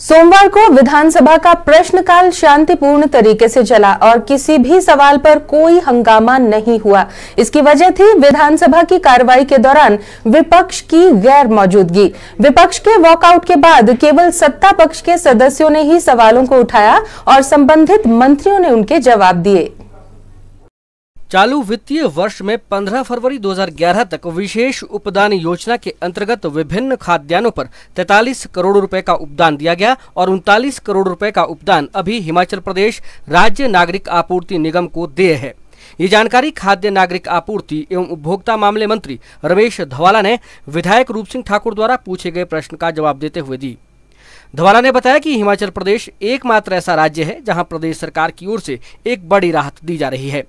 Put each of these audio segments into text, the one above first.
सोमवार को विधानसभा का प्रश्नकाल शांतिपूर्ण तरीके से चला और किसी भी सवाल पर कोई हंगामा नहीं हुआ। इसकी वजह थी विधानसभा की कार्रवाई के दौरान विपक्ष की गैर मौजूदगी। विपक्ष के वॉकआउट के बाद केवल सत्ता पक्ष के सदस्यों ने ही सवालों को उठाया और संबंधित मंत्रियों ने उनके जवाब दिए। चालू वित्तीय वर्ष में 15 फरवरी 2011 तक विशेष उपदान योजना के अंतर्गत विभिन्न खाद्यान्नों पर 43 करोड़ रुपए का उपदान दिया गया और 39 करोड़ रुपए का उपदान अभी हिमाचल प्रदेश राज्य नागरिक आपूर्ति निगम को देय है। ये जानकारी खाद्य नागरिक आपूर्ति एवं उपभोक्ता मामले मंत्री रमेश धवाला ने विधायक रूप सिंह ठाकुर द्वारा पूछे गए प्रश्न का जवाब देते हुए दी। धवाला ने बताया कि हिमाचल प्रदेश एकमात्र ऐसा राज्य है जहाँ प्रदेश सरकार की ओर से एक बड़ी राहत दी जा रही है।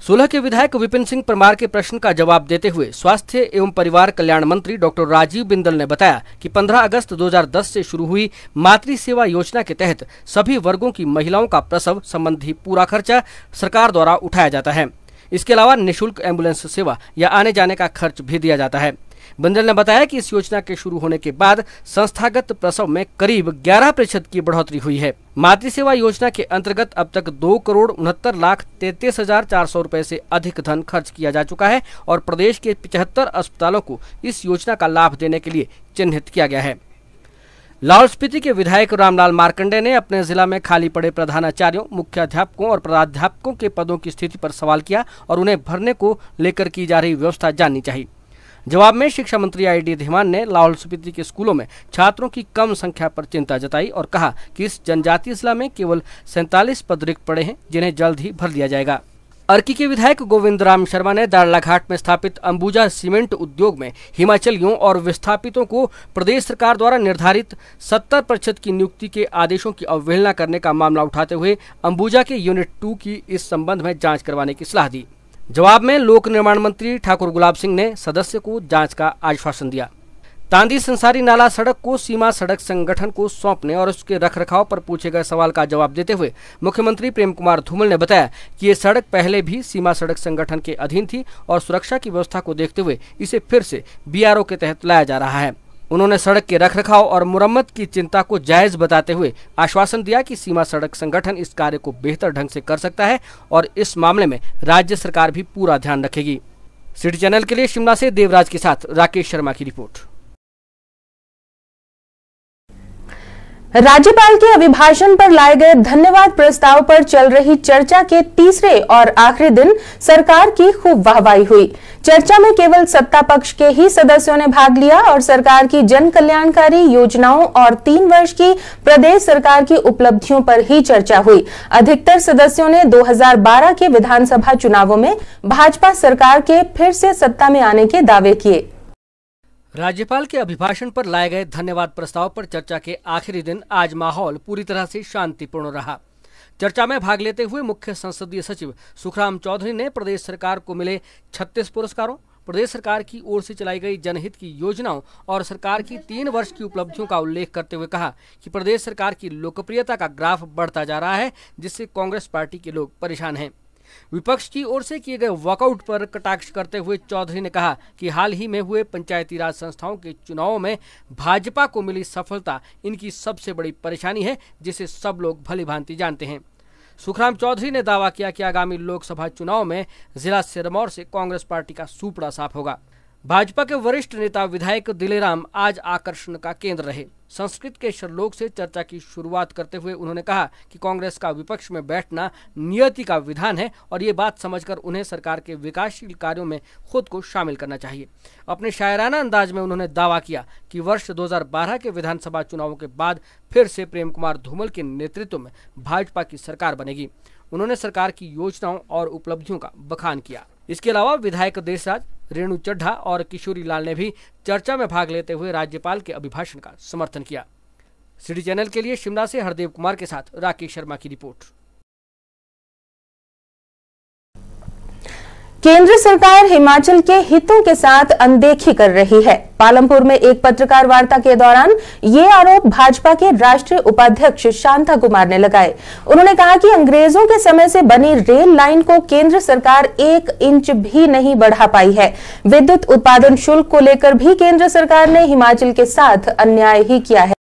सोलह के विधायक विपिन सिंह परमार के प्रश्न का जवाब देते हुए स्वास्थ्य एवं परिवार कल्याण मंत्री डॉक्टर राजीव बिंदल ने बताया कि 15 अगस्त 2010 से शुरू हुई मातृ सेवा योजना के तहत सभी वर्गों की महिलाओं का प्रसव संबंधी पूरा खर्चा सरकार द्वारा उठाया जाता है। इसके अलावा निःशुल्क एम्बुलेंस सेवा या आने जाने का खर्च भी दिया जाता है। बिंदल ने बताया कि इस योजना के शुरू होने के बाद संस्थागत प्रसव में करीब 11% की बढ़ोतरी हुई है। मातृ सेवा योजना के अंतर्गत अब तक 2,69,33,400 रुपए से अधिक धन खर्च किया जा चुका है और प्रदेश के 75 अस्पतालों को इस योजना का लाभ देने के लिए चिन्हित किया गया है। लाहौल स्पीति के विधायक रामलाल मार्कंडे ने अपने जिला में खाली पड़े प्रधानाचार्यों, मुख्याध्यापकों और प्राध्यापकों के पदों की स्थिति पर सवाल किया और उन्हें भरने को लेकर की जा रही व्यवस्था जाननी चाहिए। जवाब में शिक्षा मंत्री आई.डी. धीमान ने लाहौल स्पीति के स्कूलों में छात्रों की कम संख्या पर चिंता जताई और कहा कि इस जनजातीय जिला में केवल 47 पद रिक्त पड़े हैं जिन्हें जल्द ही भर दिया जाएगा। अर्की के विधायक गोविंद राम शर्मा ने दाड़लाघाट में स्थापित अंबुजा सीमेंट उद्योग में हिमाचलियों और विस्थापितों को प्रदेश सरकार द्वारा निर्धारित 70% की नियुक्ति के आदेशों की अवहेलना करने का मामला उठाते हुए अंबुजा के यूनिट 2 की इस संबंध में जाँच करवाने की सलाह दी। जवाब में लोक निर्माण मंत्री ठाकुर गुलाब सिंह ने सदस्य को जांच का आश्वासन दिया। तांदी संसारी नाला सड़क को सीमा सड़क संगठन को सौंपने और उसके रखरखाव पर पूछे गए सवाल का जवाब देते हुए मुख्यमंत्री प्रेम कुमार धूमल ने बताया कि ये सड़क पहले भी सीमा सड़क संगठन के अधीन थी और सुरक्षा की व्यवस्था को देखते हुए इसे फिर से BRO के तहत लाया जा रहा है। उन्होंने सड़क के रखरखाव और मुरम्मत की चिंता को जायज बताते हुए आश्वासन दिया कि सीमा सड़क संगठन इस कार्य को बेहतर ढंग से कर सकता है और इस मामले में राज्य सरकार भी पूरा ध्यान रखेगी। सिटी चैनल के लिए शिमला से देवराज के साथ राकेश शर्मा की रिपोर्ट। राज्यपाल के अभिभाषण पर लाए गए धन्यवाद प्रस्ताव पर चल रही चर्चा के तीसरे और आखिरी दिन सरकार की खूब वाहवाही हुई। चर्चा में केवल सत्ता पक्ष के ही सदस्यों ने भाग लिया और सरकार की जन कल्याणकारी योजनाओं और 3 वर्ष की प्रदेश सरकार की उपलब्धियों पर ही चर्चा हुई। अधिकतर सदस्यों ने 2012 के विधानसभा चुनावों में भाजपा सरकार के फिर से सत्ता में आने के दावे किए। राज्यपाल के अभिभाषण पर लाए गए धन्यवाद प्रस्ताव पर चर्चा के आखिरी दिन आज माहौल पूरी तरह से शांतिपूर्ण रहा। चर्चा में भाग लेते हुए मुख्य संसदीय सचिव सुखराम चौधरी ने प्रदेश सरकार को मिले 36 पुरस्कारों, प्रदेश सरकार की ओर से चलाई गई जनहित की योजनाओं और सरकार की 3 वर्ष की उपलब्धियों का उल्लेख करते हुए कहा कि प्रदेश सरकार की लोकप्रियता का ग्राफ बढ़ता जा रहा है, जिससे कांग्रेस पार्टी के लोग परेशान हैं। विपक्ष की ओर से किए गए वॉकआउट पर कटाक्ष करते हुए चौधरी ने कहा कि हाल ही में हुए पंचायती राज संस्थाओं के चुनावों में भाजपा को मिली सफलता इनकी सबसे बड़ी परेशानी है, जिसे सब लोग भलीभांति जानते हैं। सुखराम चौधरी ने दावा किया कि आगामी लोकसभा चुनाव में जिला सिरमौर से कांग्रेस पार्टी का सूपड़ा साफ होगा। भाजपा के वरिष्ठ नेता विधायक दिलेराम आज आकर्षण का केंद्र रहे। संस्कृत के श्लोक से चर्चा की शुरुआत करते हुए उन्होंने कहा कि कांग्रेस का विपक्ष में बैठना नियति का विधान है और ये बात समझकर उन्हें सरकार के विकासशील कार्यों में खुद को शामिल करना चाहिए। अपने शायराना अंदाज में उन्होंने दावा किया कि वर्ष 2012 के विधानसभा चुनावों के बाद फिर से प्रेम कुमार धूमल के नेतृत्व में भाजपा की सरकार बनेगी। उन्होंने सरकार की योजनाओं और उपलब्धियों का बखान किया। इसके अलावा विधायक देशराज, रेणु चड्ढा और किशोरी लाल ने भी चर्चा में भाग लेते हुए राज्यपाल के अभिभाषण का समर्थन किया। सिटी चैनल के लिए शिमला से हरदेव कुमार के साथ राकेश शर्मा की रिपोर्ट। केंद्र सरकार हिमाचल के हितों के साथ अनदेखी कर रही है। पालमपुर में एक पत्रकार वार्ता के दौरान ये आरोप भाजपा के राष्ट्रीय उपाध्यक्ष शांता कुमार ने लगाए। उन्होंने कहा कि अंग्रेजों के समय से बनी रेल लाइन को केंद्र सरकार 1 इंच भी नहीं बढ़ा पाई है। विद्युत उत्पादन शुल्क को लेकर भी केंद्र सरकार ने हिमाचल के साथ अन्याय ही किया है।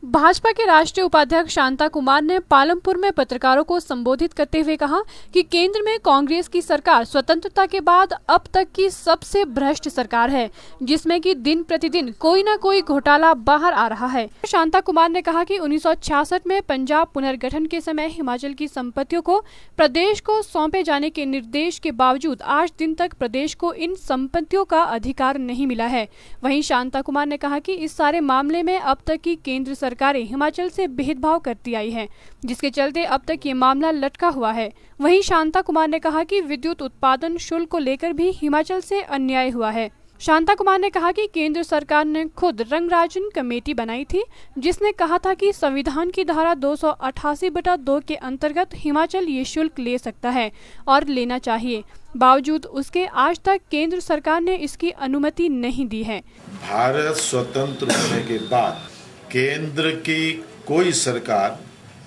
भाजपा के राष्ट्रीय उपाध्यक्ष शांता कुमार ने पालमपुर में पत्रकारों को संबोधित करते हुए कहा कि केंद्र में कांग्रेस की सरकार स्वतंत्रता के बाद अब तक की सबसे भ्रष्ट सरकार है, जिसमें कि दिन प्रतिदिन कोई न कोई घोटाला बाहर आ रहा है। शांता कुमार ने कहा कि 1966 में पंजाब पुनर्गठन के समय हिमाचल की संपत्तियों को प्रदेश को सौंपे जाने के निर्देश के बावजूद आज दिन तक प्रदेश को इन संपत्तियों का अधिकार नहीं मिला है। वहीं शांता कुमार ने कहा कि इस सारे मामले में अब तक की केंद्र सरकारें हिमाचल से भेदभाव करती आई है, जिसके चलते अब तक ये मामला लटका हुआ है। वहीं शांता कुमार ने कहा कि विद्युत उत्पादन शुल्क को लेकर भी हिमाचल से अन्याय हुआ है। शांता कुमार ने कहा कि केंद्र सरकार ने खुद रंगराजन कमेटी बनाई थी, जिसने कहा था कि संविधान की धारा 288/2 के अंतर्गत हिमाचल ये शुल्क ले सकता है और लेना चाहिए। बावजूद उसके आज तक केंद्र सरकार ने इसकी अनुमति नहीं दी है। भारत स्वतंत्र होने के बाद केंद्र की कोई सरकार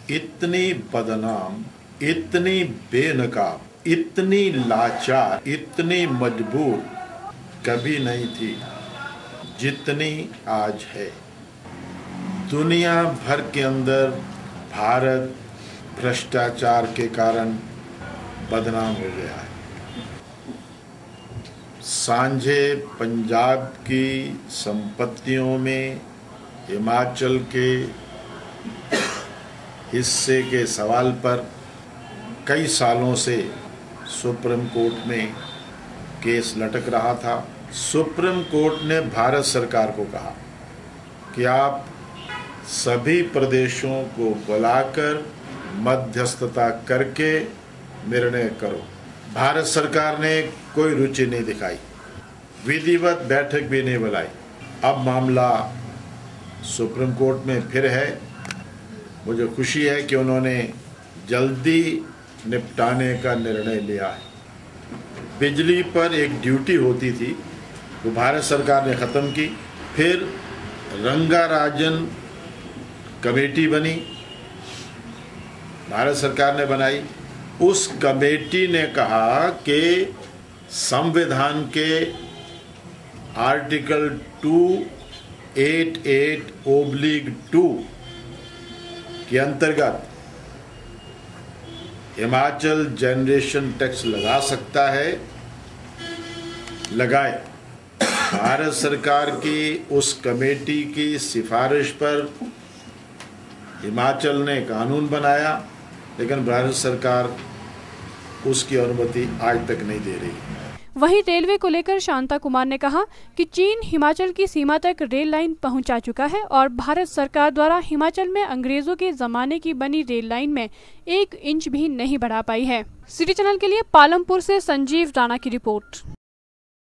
इतनी बदनाम, इतनी बेनकाब, इतनी लाचार, इतनी मजबूर कभी नहीं थी जितनी आज है। दुनिया भर के अंदर भारत भ्रष्टाचार के कारण बदनाम हो गया है। सांझे पंजाब की संपत्तियों में हिमाचल के हिस्से के सवाल पर कई सालों से सुप्रीम कोर्ट में केस लटक रहा था। सुप्रीम कोर्ट ने भारत सरकार को कहा कि आप सभी प्रदेशों को बुलाकर मध्यस्थता करके निर्णय करो। भारत सरकार ने कोई रुचि नहीं दिखाई, विधिवत बैठक भी नहीं बुलाई। अब मामला सुप्रीम कोर्ट में फिर है। मुझे खुशी है कि उन्होंने जल्दी निपटाने का निर्णय लिया है। बिजली पर एक ड्यूटी होती थी, वो भारत सरकार ने ख़त्म की। फिर रंगाराजन कमेटी बनी, भारत सरकार ने बनाई। उस कमेटी ने कहा कि संविधान के आर्टिकल 288/2 के अंतर्गत हिमाचल जनरेशन टैक्स लगा सकता है, लगाए। भारत सरकार की उस कमेटी की सिफारिश पर हिमाचल ने कानून बनाया, लेकिन भारत सरकार उसकी अनुमति आज तक नहीं दे रही। वहीं रेलवे को लेकर शांता कुमार ने कहा कि चीन हिमाचल की सीमा तक रेल लाइन पहुंचा चुका है और भारत सरकार द्वारा हिमाचल में अंग्रेजों के जमाने की बनी रेल लाइन में 1 इंच भी नहीं बढ़ा पाई है। सिटी चैनल के लिए पालमपुर से संजीव राणा की रिपोर्ट।